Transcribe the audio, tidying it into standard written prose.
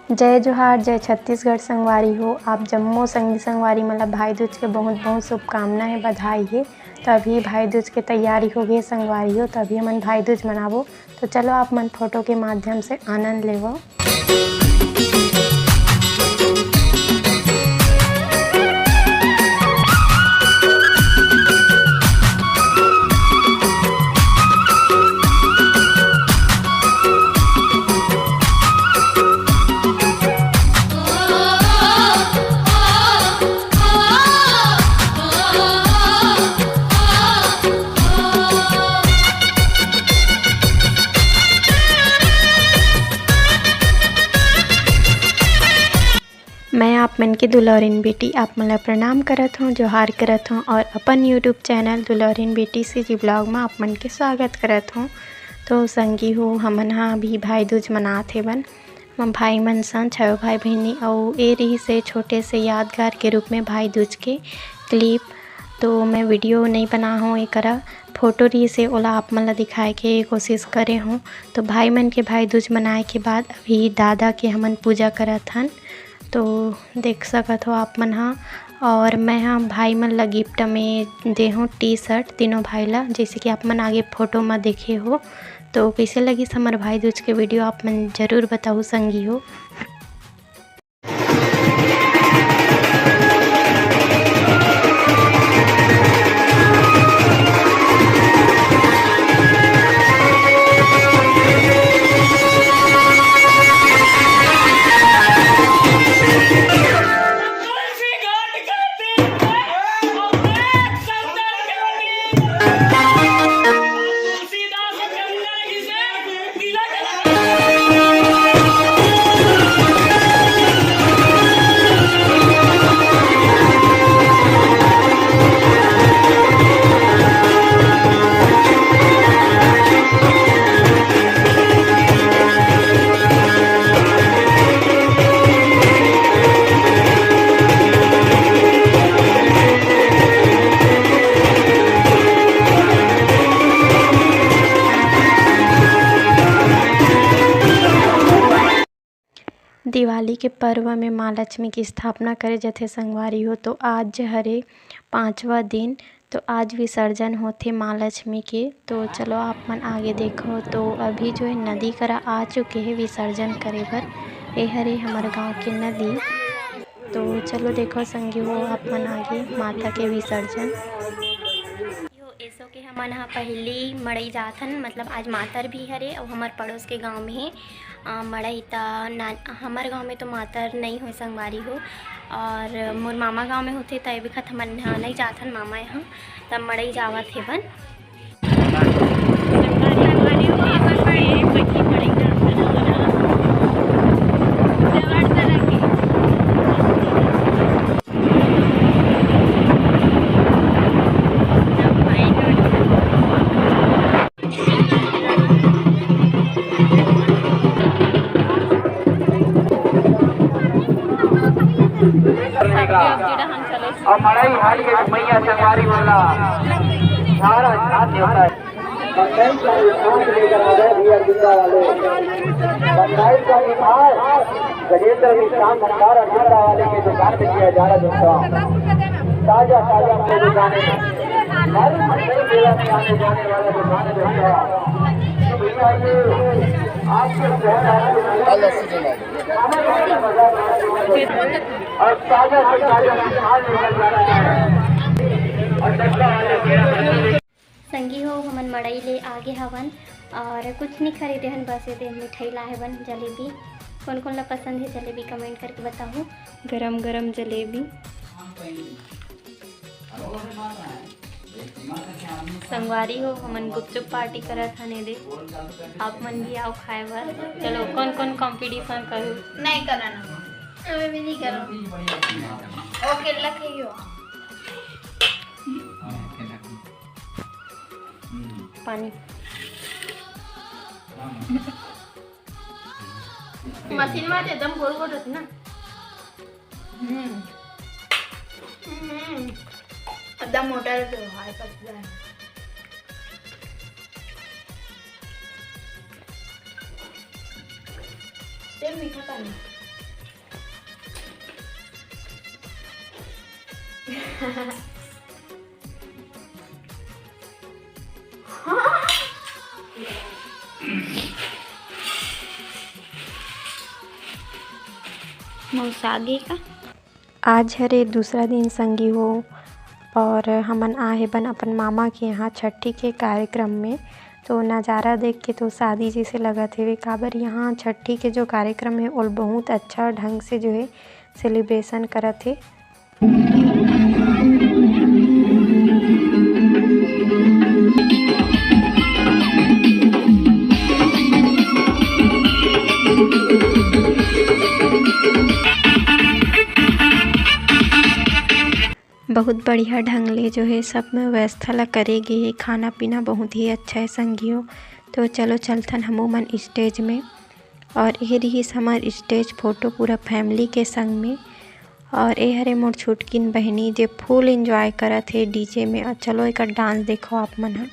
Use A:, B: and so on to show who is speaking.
A: जय जोहार जय छत्तीसगढ़ संगवारी हो। आप जम्मो संगी संगवारी मतलब भाई दूज के बहुत बहुत शुभकामनाएं बधाई है। तो अभी भाई दूज के तैयारी हो गई संगवारी हो, तो अभी हमन भाई दूज मनाबो। तो चलो आप मन फोटो के माध्यम से आनंद लेवो। मैं आप मन के दुलौरिन बेटी आप मन ला प्रणाम करत हूँ, जोहार करत हूँ और अपन यूट्यूब चैनल दुलौरिन बेटी से जी ब्लॉग में आप मन के स्वागत करत हूँ। तो संगी हो हमन हा अभी भाई दूज मनात हेवन। भाई मन सन 6 भाई बहनी और ए रही से छोटे से यादगार के रूप में भाई दूज के क्लिप। तो मैं वीडियो नहीं बना हूँ, एक फोटो रही से ओला आप मन ला दिखाए के कोशिश करे हूँ। तो भाई मन के भाई दूज मनाए के बाद अभी दादा के हमन पूजा करत हन, तो देख सकत हो आप मन हा। और मैं हाँ भाई मन ला गिफ्ट में दे हूँ टी-शर्ट तीनों भाई ला, जैसे कि आप मन आगे फोटो में देखे हो। तो कैसे लगी हमारे भाई दूज के वीडियो आप मन जरूर बताओ संगी हो। दिवाली के पर्व में माँ लक्ष्मी की स्थापना करे जाथे संगवारी हो। तो आज हरे 5वां दिन, तो आज विसर्जन होथे माँ लक्ष्मी के। तो चलो आप मन आगे देखो, तो अभी जो है नदी करा आ चुके हैं विसर्जन करे बर। ये हरे हमारे गांव के नदी। तो चलो देखो संगी हो आप मन आगे माता के विसर्जन। ऐसो के हमन हा पहली मड़ई जाथन, मतलब आज मातर भी हरे और हमार पड़ोस के गांव में मड़ई ता हमार गांव में तो मातर नहीं हो संगवारी हो, और मोर मामा गांव में होते तय बिखत हमन नहीं जाथन मामा यहाँ, तब मड़ई जावत हे बन।
B: और मड़ई हाल के मैया संगवारी वाला सारा साथ होता है। बंदाई का विभाग लेकर आ गए भैया जिंदा वाले। बंदाई का विभाग गजेंद्र विश्राम भंडार जिंदा वाले के दुकान पे किया जा रहा दोस्तों। ताजा ताजा अपने दुकाने हर मंदिर मेला में आने जाने वाला दुकान दोस्तों। तो भैया ये आपके और ताजा से ताजा माल निकल जा रहा है।
A: संगी हो हमन मड़ई ले आगे हवन और कुछ नहीं खरीदे हन, बस ये मिठाई लाए बन जलेबी। कौन कौन ला पसंद है जलेबी कमेंट करके बताओ। गरम गरम जलेबी संगवारी हो हमन गुपचुप पार्टी करत हने दे, आप मन भी आओ खाए बर। चलो कौन कौन कंपटीशन करो।
C: नहीं कराना मैं भी नहीं करूँ। ओके लखियो
A: पानी
C: मशीन में एकदम गोल गोल होती ना। एकदम मोटा हाई पतला है। ते मीठा पानी मौसागी का
A: आज हरे दूसरा दिन संगी हो और हमन आहे बन अपन मामा के यहाँ छठी के कार्यक्रम में। तो नज़ारा देख के तो शादी जैसे लगत हेवे, काबर यहाँ छठी के जो कार्यक्रम है वो बहुत अच्छा ढंग से जो है सेलिब्रेशन करत हे। बहुत बढ़िया ढंग ले जो है सब में व्यवस्था ला करे गे है। खाना पीना बहुत ही अच्छा है संगियो। तो चलो चलथन हमो मन स्टेज में और ये रही हमार स्टेज फोटो पूरा फैमिली के संग में। और ये हरे मोर छुटकिन बहनी जे फुल एंजॉय करत है डीजे में। और चलो एक डांस देखो आप मन।